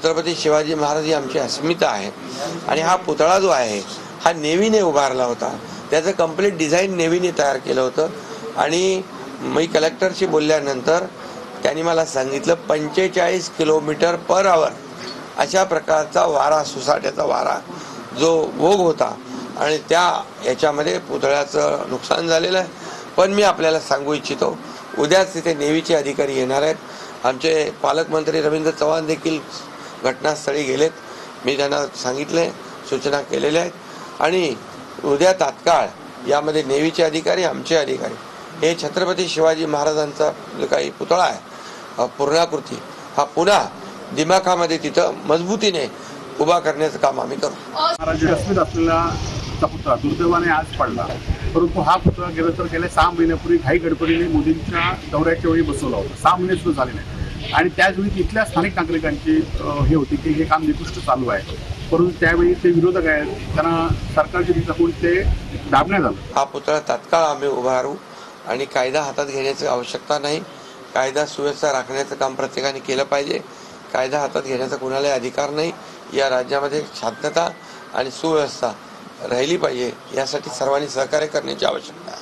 छत्रपती शिवाजी महाराज ही आमची अस्मिता आहे आणि हा पुतळा जो आहे हा नेव्हीने उभारला होता। त्याचं कंप्लीट डिझाईन नेव्हीने तयार केलं होतं आणि मी कलेक्टरशी बोलल्यानंतर त्यांनी मला सांगितलं 45 किलोमीटर पर आवर अशा प्रकारचा वारा, सुसाट्याचा वारा जो भोग होता आणि त्या याच्यामध्ये पुतळ्याचं नुकसान झालेलं आहे। पण मी आपल्याला सांगू इच्छितो, उद्याच तिथे नेव्हीचे अधिकारी येणार आहेत। आमचे पालकमंत्री रवींद्र चव्हाण देखील घटनास्थळी गेलेत। मी त्यांना सांगितले, सूचना केलेल्या आहेत आणि उद्या तात्काळ यामध्ये नेव्हीचे अधिकारी, आमचे अधिकारी हे छत्रपती शिवाजी महाराजांचा जो काही पुतळा आहे पूर्णाकृती हा पुन्हा दिमाखामध्ये तिथं मजबूतीने उभा करण्याचं काम आम्ही करू। महाराज असलेला पुतळा दुर्दैवाने आज पडला, परंतु हा पुतळा गेल्या 6 महिन्यापूर्वी घाई गडबडीने मोदींच्या दौऱ्याच्या वेळी बसवला होता। 6 महिने सुद्धा झाले नाही आणि त्याचवेळी तिथल्या स्थानिक नागरिकांची हे होती की हे काम निकृष्ट चालू आहे, परंतु त्यावेळी ते विरोधक आहेत, त्यांना सरकारची दिशाभूल ते दाबण्यात आलं। हा पुतळा तात्काळ आम्ही उभारू आणि कायदा हातात घेण्याची आवश्यकता नाही। कायदा सुव्यवस्था राखण्याचं काम प्रत्येकाने केलं पाहिजे। कायदा हातात घेण्याचा कुणालाही अधिकार नाही। या राज्यामध्ये शांतता आणि सुव्यवस्था राहिली पाहिजे, यासाठी सर्वांनी सहकार्य करण्याची आवश्यकता आहे।